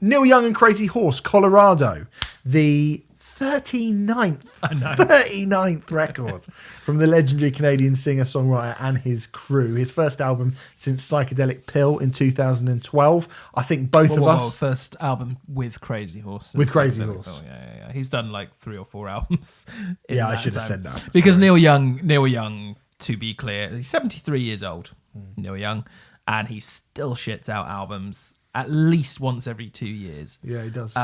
Neil Young and Crazy Horse, Colorado. The 39th record from the legendary Canadian singer-songwriter and his crew. His first album since Psychedelic Pill in 2012. I think both of us... First album with Crazy Horse. With Crazy Horse. Pill. Yeah. He's done like 3 or 4 albums. I should have said that. Because Neil Young, to be clear, he's 73 years old, Neil Young, and he still shits out albums at least once every 2 years. Yeah, he does.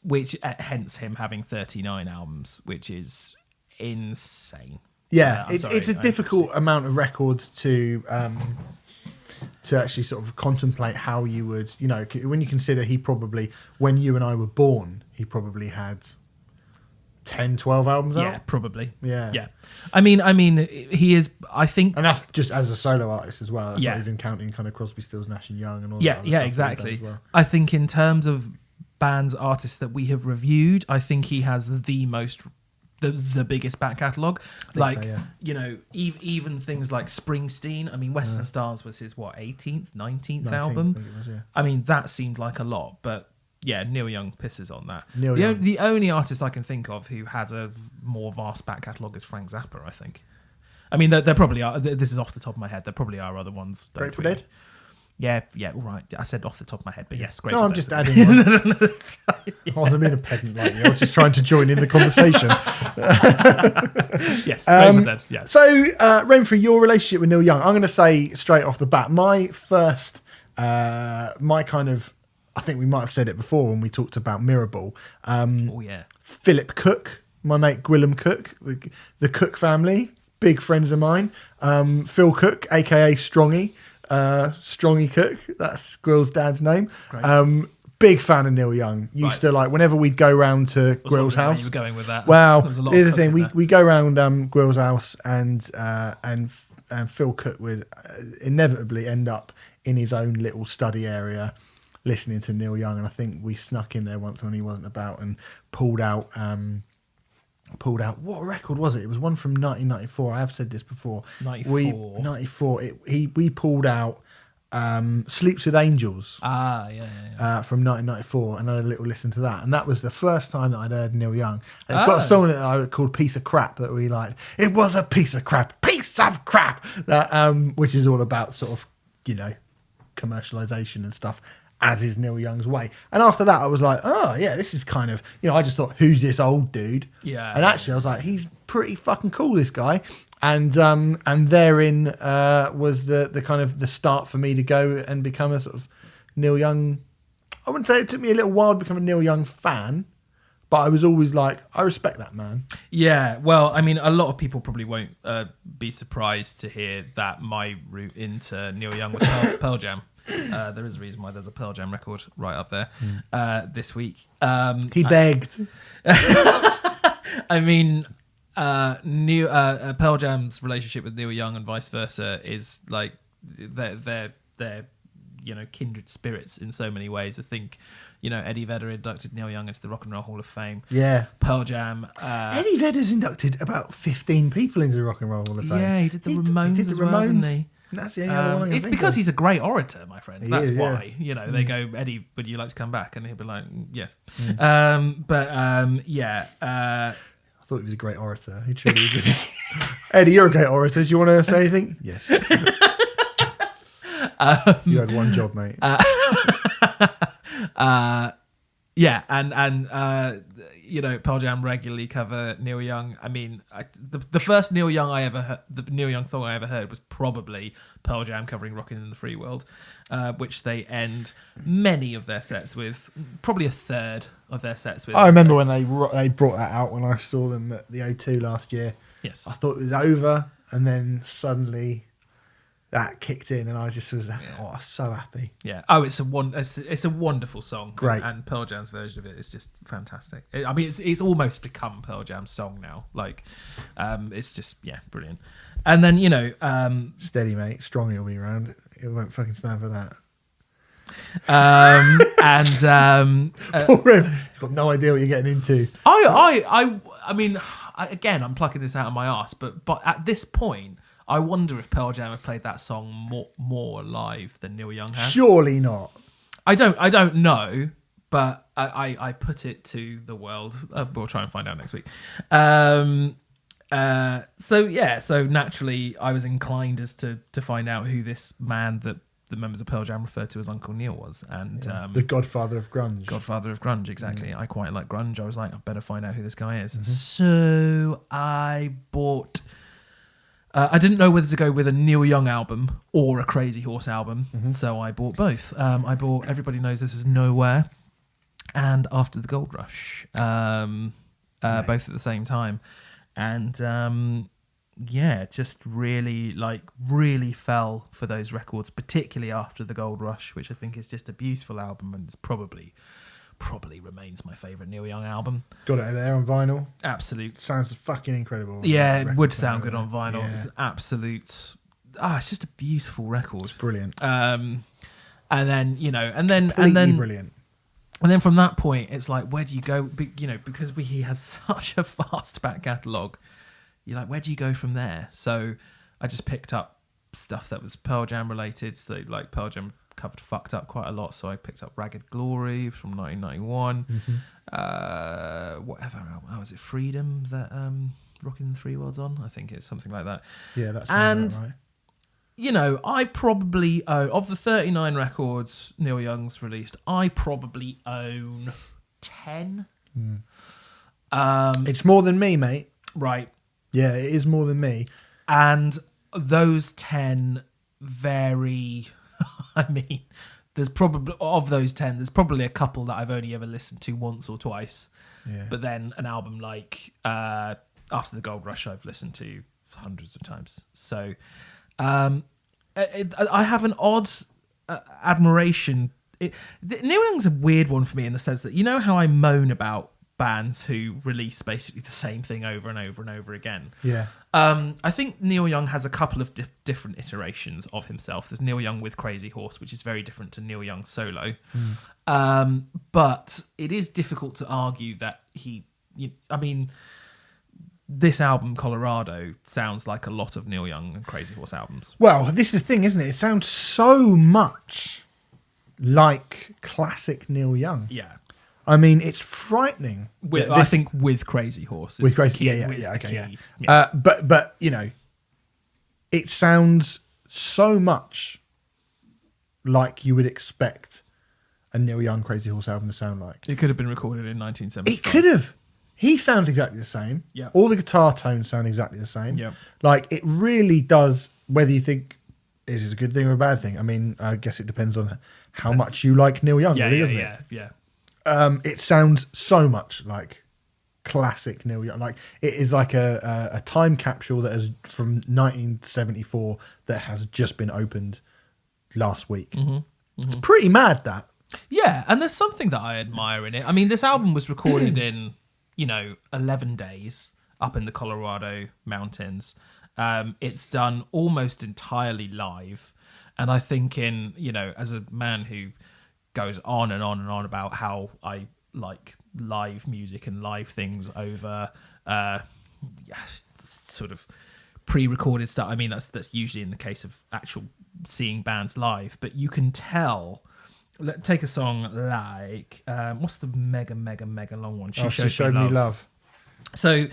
Which hence him having 39 albums, which is insane. Yeah, it's a difficult amount of records to actually sort of contemplate how you would, when you consider he probably, when you and I were born, he probably had 10, 12 albums out? Yeah, probably. Yeah. I mean, he is, I think... And that's just as a solo artist as well. That's not even counting kind of Crosby, Stills, Nash and Young and all that Yeah, other stuff exactly. As well. I think in terms of bands, artists that we have reviewed, I think he has the biggest back catalogue. Even things like Springsteen. I mean, Western Stars was his, 18th, 19th album? I think it was, yeah. I mean, that seemed like a lot, but... Yeah, Neil Young pisses on that. Young. The only artist I can think of who has a more vast back catalogue is Frank Zappa, I think. I mean, there probably are. This is off the top of my head. There probably are other ones. Grateful Dead? Yeah, all right. I said off the top of my head, but yes, Grateful No, I'm Dead. just adding one. I wasn't being a pedant like you. I was just trying to join in the conversation. Yes, Grateful Dead, yes. So, Renfrew, your relationship with Neil Young. I'm going to say straight off the bat, my kind of... I think we might have said it before when we talked about Mirrorball. Philip Cook, my mate Gwillem Cook, the Cook family, big friends of mine. Phil Cook, a.k.a. Strongy Cook. That's Gwill's dad's name. Big fan of Neil Young. Used to whenever we'd go round to Gwill's house. You were going with that. Well, here's the thing. We go round Gwill's house and Phil Cook would inevitably end up in his own little study area listening to Neil Young, and I think we snuck in there once when he wasn't about and pulled out what record was it? It was one from 1994. I have said this before. 94. We pulled out Sleeps with Angels. From 1994, and I had a little listen to that, and that was the first time that I'd heard Neil Young. And it's got a song that I called "Piece of Crap" that we like. It was a piece of crap, that which is all about sort of commercialization and stuff, as is Neil Young's way. And after that, I was like, oh, yeah, this is kind of... I just thought, who's this old dude? Yeah. And actually, I was like, he's pretty fucking cool, this guy. And therein was the kind of the start for me to go and become a sort of Neil Young... I wouldn't say it took me a little while to become a Neil Young fan, but I was always like, I respect that man. Yeah, well, I mean, a lot of people probably won't be surprised to hear that my route into Neil Young was Pearl Jam. There is a reason why there's a Pearl Jam record right up there this week. He begged. I mean, Pearl Jam's relationship with Neil Young and vice versa is like they're kindred spirits in so many ways. I think Eddie Vedder inducted Neil Young into the Rock and Roll Hall of Fame. Yeah, Pearl Jam. Eddie Vedder's inducted about 15 people into the Rock and Roll Hall of Fame. Yeah, he did the Ramones as well, didn't he? That's the only other one I can it's think because of. He's a great orator, my friend. That's why. Yeah. They go, Eddie, would you like to come back? And he'll be like, yes. I thought he was a great orator. He truly is. Eddie, you're a great orator. Do you want to say anything? Yes. You had one job, mate. Pearl Jam regularly cover Neil Young. I mean, the first Neil Young song I ever heard was probably Pearl Jam covering "Rockin' in the Free World," which they end many of their sets with, probably a third of their sets with. I remember when they brought that out when I saw them at the O2 last year. Yes, I thought it was over, and then suddenly that kicked in, and I just was so happy. Yeah. Oh, it's a wonderful song. Great. And Pearl Jam's version of it is just fantastic. It's almost become Pearl Jam's song now. Like, it's just brilliant. And then steady, mate. Strong, he'll be around. It won't fucking stand for that. Poor him. He's got no idea what you're getting into. I mean, again, I'm plucking this out of my arse, but at this point, I wonder if Pearl Jam have played that song more live than Neil Young has. Surely not. I don't know, but I put it to the world. We'll try and find out next week. So naturally I was inclined as to find out who this man that the members of Pearl Jam referred to as Uncle Neil was, and the godfather of grunge. Godfather of grunge, exactly. I quite like grunge. I was like, I better find out who this guy is. So I bought. I didn't know whether to go with a Neil Young album or a Crazy Horse album, so I bought both. I bought Everybody Knows This Is Nowhere and After the Gold Rush, both at the same time, and. Just really fell for those records, particularly After the Gold Rush, which I think is just a beautiful album, and it's probably remains my favourite Neil Young album. Got it there on vinyl. Absolute. Sounds fucking incredible. Yeah, it would sound good on vinyl. Yeah. It's an absolute. It's just a beautiful record. It's brilliant. And then brilliant. And then from that point, it's like, where do you go? Because he has such a vast back catalogue. You're like, where do you go from there? So I just picked up stuff that was Pearl Jam related. So like Pearl Jam covered Fucked Up quite a lot. So I picked up Ragged Glory from 1991. Whatever album. Oh, is it Freedom that Rockin' the Three Worlds on? I think it's something like that. Yeah, that's right. I probably own, of the 39 records Neil Young's released, I probably own 10. It's more than me, mate. Right. Yeah, it is more than me. And those 10 vary. I mean, there's probably, of those 10, there's probably a couple that I've only ever listened to once or twice. Yeah. But then an album like After the Gold Rush, I've listened to hundreds of times. So I have an odd admiration. Neil Young's a weird one for me in the sense that, how I moan about bands who release basically the same thing over and over and over again. Yeah. I think Neil Young has a couple of different iterations of himself. There's Neil Young with Crazy Horse, which is very different to Neil Young solo. But it is difficult to argue that this album, Colorado, sounds like a lot of Neil Young and Crazy Horse albums. Well, this is the thing, isn't it? It sounds so much like classic Neil Young. Yeah. I mean, it's frightening. I think with Crazy Horse. With Crazy, yeah. But it sounds so much like you would expect a Neil Young Crazy Horse album to sound like. It could have been recorded in 1975. It could have. He sounds exactly the same. Yeah. All the guitar tones sound exactly the same. Yeah. Like, it really does, whether you think is this a good thing or a bad thing. I mean, I guess it depends on how much you like Neil Young, doesn't it? Yeah. It sounds so much like classic Neil Young. Like, it is like a time capsule that is from 1974 that has just been opened last week. It's pretty mad, that. Yeah, and there's something that I admire in it. I mean, this album was recorded in, 11 days up in the Colorado mountains. It's done almost entirely live. And I think as a man who goes on and on and on about how I like live music and live things over sort of pre-recorded stuff. I mean, that's usually in the case of actual seeing bands live, but you can tell. Take a song like what's the mega long one? She showed me love. So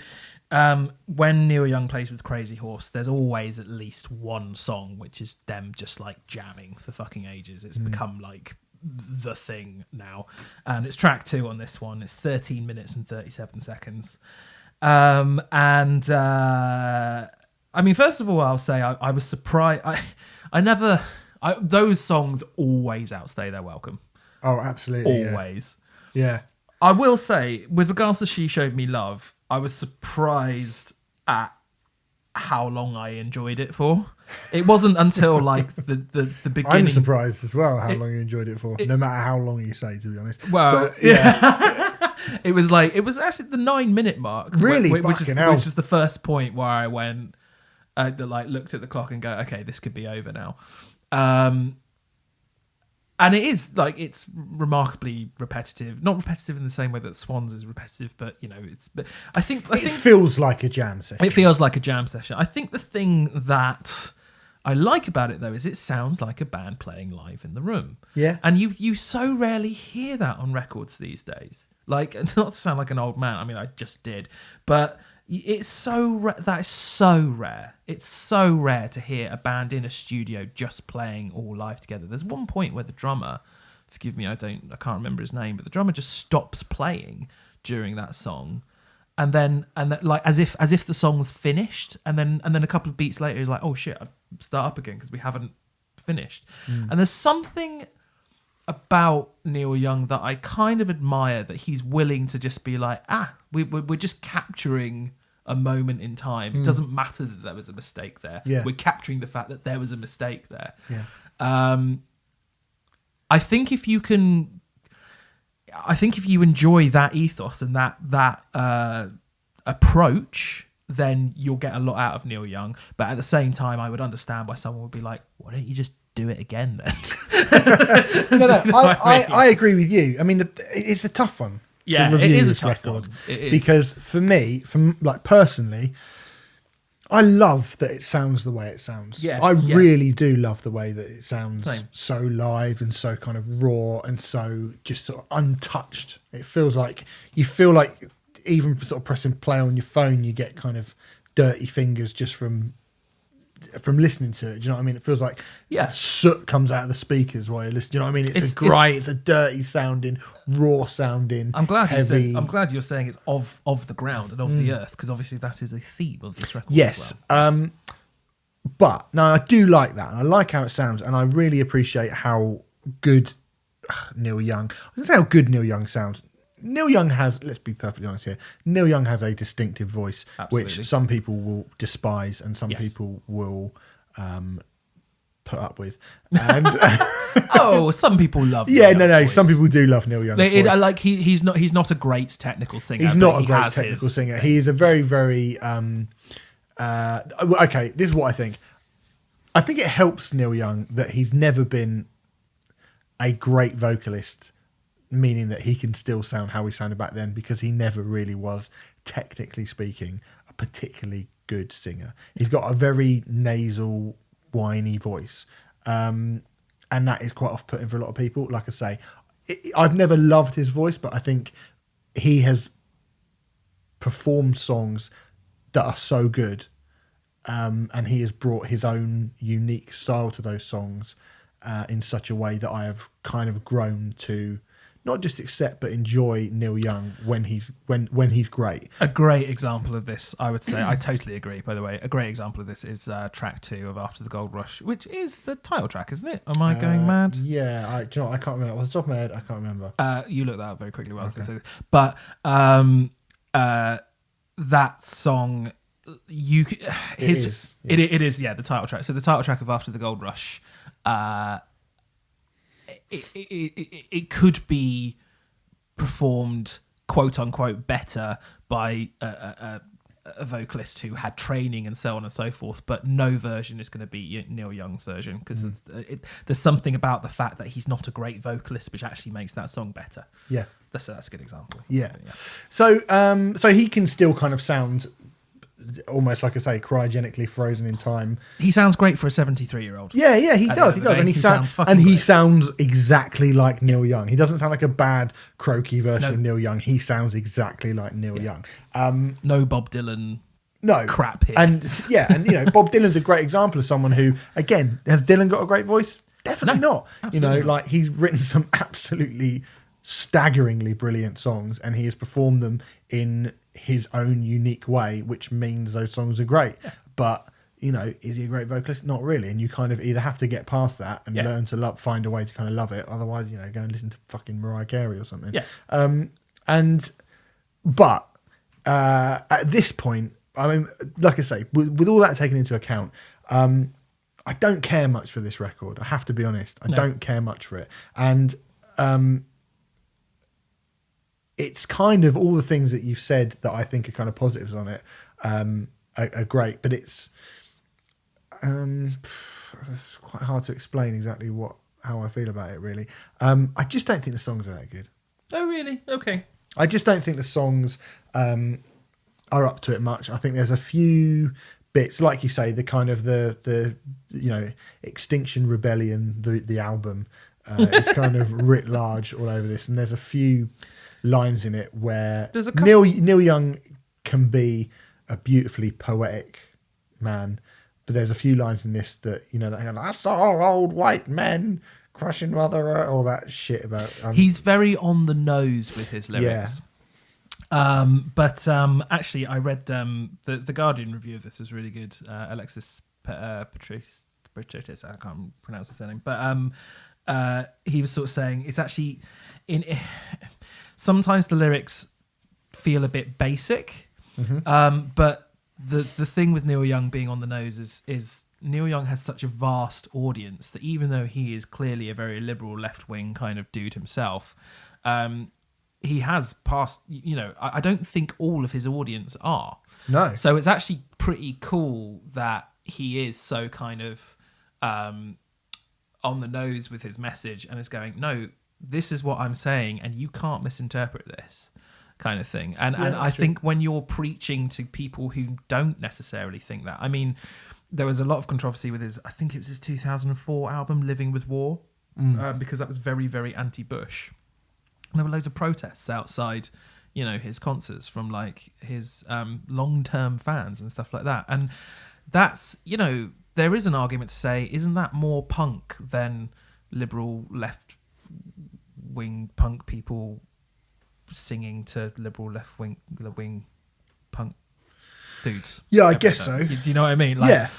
when Neil Young plays with Crazy Horse, there's always at least one song which is them just like jamming for fucking ages. It's become like the thing now, and it's track 2 on this one. It's 13 minutes and 37 seconds. I mean, first of all, I'll say I was surprised. Those songs always outstay their welcome. Oh, absolutely. Always. Yeah. I will say, with regards to She Showed Me Love, I was surprised at how long I enjoyed it for. It wasn't until like the beginning. I'm surprised as well how long you enjoyed it for, no matter how long you say, to be honest. Well, but, yeah. It was actually the 9-minute mark. Really? Which was the first point where I went, looked at the clock and go, okay, this could be over now. And it is it's remarkably repetitive. Not repetitive in the same way that Swans is repetitive, but I think it feels like a jam session. It feels like a jam session. I think the thing that I like about it though is it sounds like a band playing live in the room. Yeah. And you so rarely hear that on records these days. Like, not to sound like an old man, I mean I just did, but it's so that is so rare. It's so rare to hear a band in a studio just playing all live together. There's one point where the drummer, forgive me, I can't remember his name, but the drummer just stops playing during that song. And then like as if the song's finished, and then a couple of beats later he's like, oh shit, I start up again because we haven't finished. And there's something about Neil Young that I kind of admire, that he's willing to just be like, we're just capturing a moment in time. It doesn't matter that there was a mistake there. Yeah. We're capturing the fact that there was a mistake there. Yeah. I think if you enjoy that ethos and that approach, then you'll get a lot out of Neil Young. But at the same time, I would understand why someone would be like, why don't you just do it again then? I agree with you. I mean, it's a tough one. Yeah, it is a tough record. It is. Because for me, personally, I love that it sounds the way it sounds. Yeah, I really do love the way that it sounds. Same. So live and so kind of raw and so just sort of untouched. It feels like you feel like even sort of pressing play on your phone, you get kind of dirty fingers just from listening to it. Do you know what I mean? It feels like soot comes out of the speakers while you're listening. Do you know what I mean? It's a dirty sounding, raw sounding. I'm glad heavy. I'm glad you're saying it's of the ground and of the earth, because obviously that is a theme of this record. Yes. As well. But no, I do like that. I like how it sounds, and I really appreciate how good Neil Young. I was going to say how good Neil Young sounds. Neil Young has, let's be perfectly honest here, Neil Young has a distinctive voice, which some people will despise and some people will put up with. And some people love Neil Young's voice. Some people do love Neil Young's voice. Like he's not a great technical singer. He's not a great technical singer. He is a very, very... okay, this is what I think. I think it helps Neil Young that he's never been a great vocalist, meaning that he can still sound how he sounded back then, because he never really was, technically speaking, a particularly good singer. He's got a very nasal, whiny voice, and that is quite off-putting for a lot of people. Like I say, I've never loved his voice, but I think he has performed songs that are so good, and he has brought his own unique style to those songs in such a way that I have kind of grown to not just accept but enjoy Neil Young when he's great. A great example of this, I would say, I totally agree, by the way, a great example of this is track 2 of After the Gold Rush, which is the title track, isn't it? Am I going mad? Yeah, I can't remember. Off the top of my head, I can't remember. You looked that up very quickly while I was going to say this. But that song, it is the title track. So the title track of After the Gold Rush, it could be performed quote unquote better by a vocalist who had training and so on and so forth, but no version is going to be Neil Young's version, because there's something about the fact that he's not a great vocalist which actually makes that song better. Yeah, that's a good example. Yeah. So he can still kind of sound almost, like I say, cryogenically frozen in time. He sounds great for a 73-year-old. Yeah, he does. And he sounds exactly like Neil Young. He doesn't sound like a bad croaky version of Neil Young. He sounds exactly like Neil Young. No Bob Dylan. No crap here. And Bob Dylan's a great example of someone who, again, has Dylan got a great voice? Definitely not. Absolutely not. Like, he's written some absolutely staggeringly brilliant songs, and he has performed them in his own unique way, which means those songs are great. But is he a great vocalist? Not really. And you kind of either have to get past that and learn to find a way to kind of love it, otherwise go and listen to fucking Mariah Carey or something. But at this point, I mean, like I say, with all that taken into account, I don't care much for this record. I have to be honest. I don't care much for it. And it's kind of all the things that you've said that I think are kind of positives on it are great, but it's quite hard to explain exactly how I feel about it, really. I just don't think the songs are that good. Oh, really? Okay. I just don't think the songs are up to it much. I think there's a few bits, like you say, the kind of the Extinction Rebellion, the album is kind of writ large all over this, and there's a few lines in it where Neil Young can be a beautifully poetic man, but there's a few lines in this that that go like, I saw old white men crushing mother, all that shit about. He's very on the nose with his lyrics. But actually, I read the Guardian review of this was really good. Alexis Patrice, I can't pronounce his surname, but he was sort of saying it's actually sometimes the lyrics feel a bit basic, but the thing with Neil Young being on the nose is Neil Young has such a vast audience that even though he is clearly a very liberal left-wing kind of dude himself, he has passed, I don't think all of his audience are. No. So it's actually pretty cool that he is so kind of on the nose with his message and is going, no, this is what I'm saying and you can't misinterpret this kind of thing. And I think when you're preaching to people who don't necessarily think that, I mean, there was a lot of controversy with I think it was his 2004 album, Living with War, because that was very, very anti-Bush. And there were loads of protests outside, his concerts from like his long-term fans and stuff like that. And that's, there is an argument to say, isn't that more punk than liberal left-wing punk people singing to liberal left-wing punk dudes? Yeah, I guess so. Do you know what I mean? Like, yeah.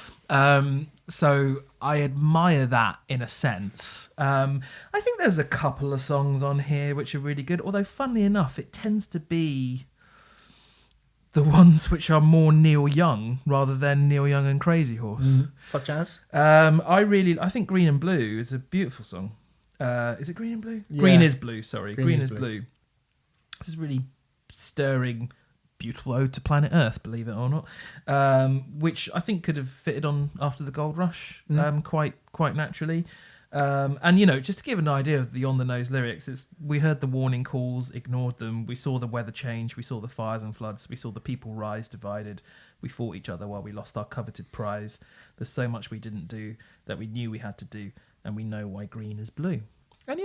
So I admire that in a sense. I think there's a couple of songs on here which are really good, although funnily enough, it tends to be the ones which are more Neil Young rather than Neil Young and Crazy Horse. Such as? I think Green and Blue is a beautiful song. Is it Green and Blue? Yeah. Green is Blue, sorry. Green is Blue. This is really stirring, beautiful ode to planet Earth, believe it or not, which I think could have fitted on after the Gold Rush quite naturally. And just to give an idea of the on the nose lyrics, we heard the warning calls, ignored them. We saw the weather change. We saw the fires and floods. We saw the people rise divided. We fought each other while we lost our coveted prize. There's so much we didn't do that we knew we had to do, and we know why green is blue. And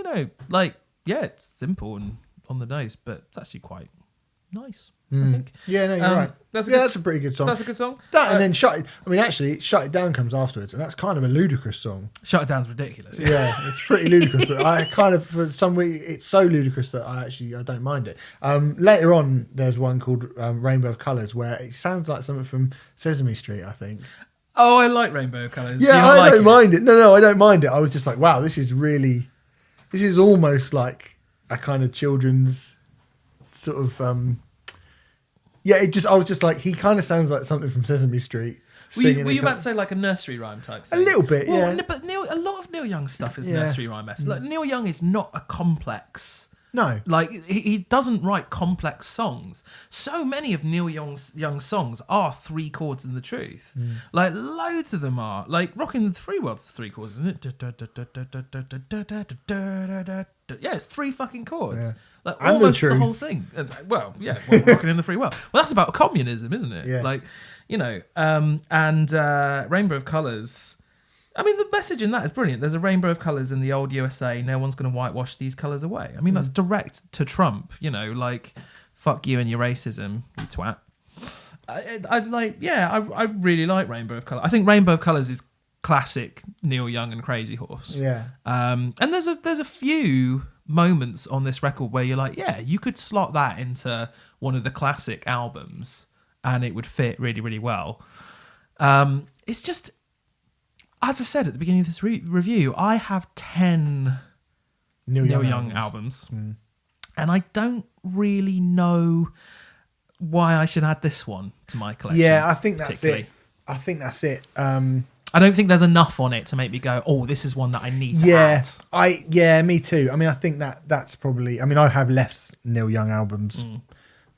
it's simple and on the nose, but it's actually quite nice. I think. Yeah, no, you're right. That's a pretty good song. That's a good song. That and then Shut It Down comes afterwards, and that's kind of a ludicrous song. Shut It Down's ridiculous. Yeah, it's pretty ludicrous, but I kind of, for some reason, it's so ludicrous that I don't mind it. Later on, there's one called Rainbow of Colours, where it sounds like something from Sesame Street, I think. Oh, I like Rainbow of Colours. Yeah, I don't mind it. No, I don't mind it. I was just like, wow, this is almost like a kind of children's sort of... I was just like, he kind of sounds like something from Sesame Street. Were you about to say like a nursery rhyme type thing? A little bit, yeah. But a lot of Neil Young stuff is nursery rhyme-esque. Like, Neil Young is not a complex... No. Like, he doesn't write complex songs. So many of Neil Young's songs are 3 chords in the truth. Like, loads of them are. Like, Rockin' the Free World's 3 chords, isn't it? Yeah, it's 3 fucking chords. Yeah. Like, and almost the whole thing. Rockin' in the Free World. Well, that's about communism, isn't it? Yeah. Like, and Rainbow of Colours... I mean, the message in that is brilliant. There's a rainbow of colours in the old USA. No one's going to whitewash these colours away. I mean, that's direct to Trump, like, fuck you and your racism, you twat. I really like Rainbow of Colours. I think Rainbow of Colours is classic Neil Young and Crazy Horse. Yeah. And there's a few moments on this record where you're like, yeah, you could slot that into one of the classic albums and it would fit really, really well. It's just... As I said at the beginning of this review, I have 10 Neil Young albums. And I don't really know why I should add this one to my collection. Yeah, I think that's it. I don't think there's enough on it to make me go, oh, this is one that I need to add. Yeah, me too. I mean, I think that's probably... I mean, I have less Neil Young albums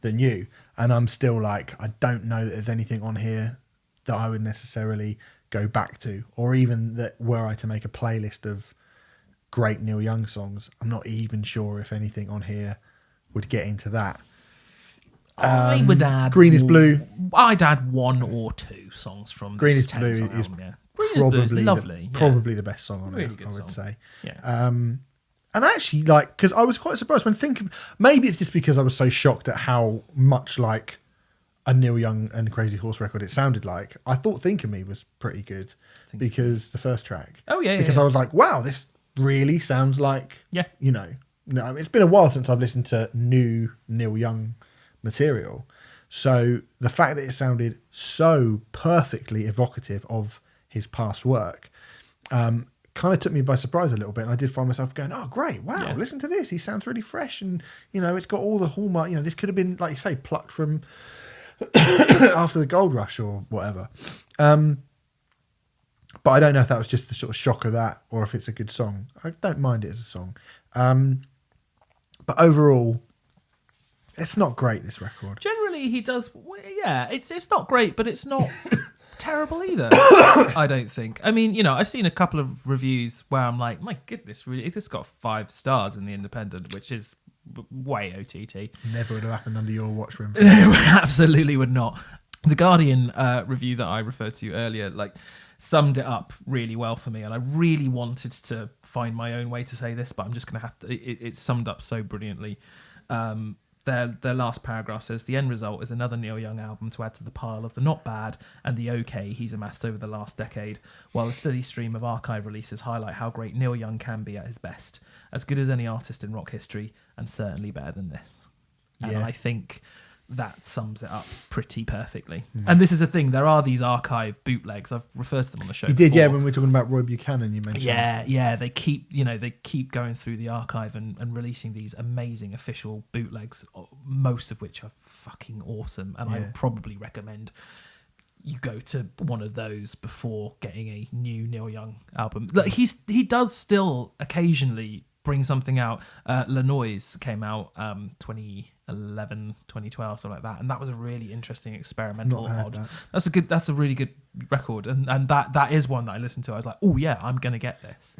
than you. And I'm still like, I don't know that there's anything on here that I would necessarily... go back to, or even that were I to make a playlist of great Neil Young songs, I'm not even sure if anything on here would get into that. I would add Green is Blue. I'd add one or two songs from Green this is Blue album, is yeah. probably lovely. Probably the best song on really it, good I would song. say. Yeah. And actually, like, because I was quite surprised when thinking, maybe it's just because I was so shocked at how much like a Neil Young and Crazy Horse record it sounded like. I thought Think of Me was pretty good because the first track. Oh, yeah. Because I was like, wow, this really sounds like, you know, no, it's been a while since I've listened to new Neil Young material. So the fact that it sounded so perfectly evocative of his past work, kind of took me by surprise a little bit, and I did find myself going, oh great, wow, listen to this, he sounds really fresh, and you know, it's got all the hallmark, you know, this could have been, like you say, plucked from after the gold rush or whatever. But I don't know if that was just the sort of shock of that or if it's a good song. I don't mind it as a song, but overall it's not great, this record. Generally he does, it's not great, but it's not terrible either. I don't think. I mean, you know, I've seen a couple of reviews where I'm like, my goodness, really, this got 5 stars in the Independent, which is way OTT. Never would have happened under your watch room. Absolutely would not. The Guardian review that I referred to earlier, like, summed it up really well for me, and I really wanted to find my own way to say this, but I'm just going to have to. It's summed up so brilliantly. Their last paragraph says, the end result is another Neil Young album to add to the pile of the not bad and the okay he's amassed over the last decade, while the steady stream of archive releases highlight how great Neil Young can be at his best. As good as any artist in rock history, and certainly better than this. And I think that sums it up pretty perfectly. And this is the thing, there are these archive bootlegs. I've referred to them on the show. You did, when we were talking about Roy Buchanan, you mentioned. Yeah, they keep going through the archive and releasing these amazing official bootlegs, most of which are fucking awesome. And I would probably recommend you go to one of those before getting a new Neil Young album. Like, he does still occasionally bring something out. La Noise came out 2011, 2012, something like that, and that was a really interesting experimental odd. That's a really good record, and that is one that I listened to. I was like, oh yeah, I'm gonna get this.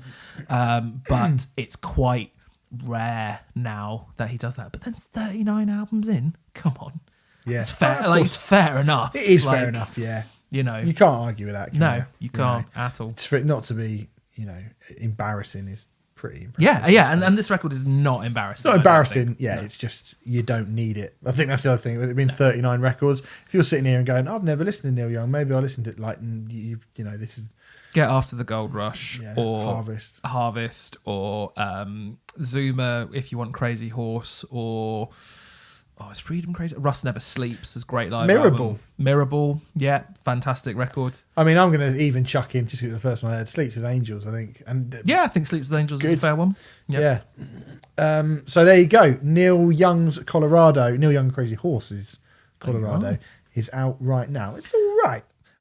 But it's quite rare now that he does that. But then 39 albums in, come on, it's fair. It's fair enough. It is fair enough. Yeah, you know, you can't argue with that. You can't at all. For it not to be, you know, embarrassing is pretty impressive. And this record is not embarrassing. It's not embarrassing, it's just you don't need it. I think that's the other thing. With it being 39 records, if you're sitting here and going, I've never listened to Neil Young, maybe I'll listen to it, like, you know, this is... Get After the Gold Rush, or Harvest, or Zuma if you want Crazy Horse, or... Oh, is Freedom Crazy? Rust Never Sleeps is great live album. Mirable, yeah, fantastic record. I mean, I'm going to even chuck in, just the first one I heard, Sleeps with Angels, I think. And I think Sleeps with Angels is a fair one. Yep. Yeah. So there you go. Neil Young's Colorado, Neil Young Crazy Horses Colorado is out right now. It's all right.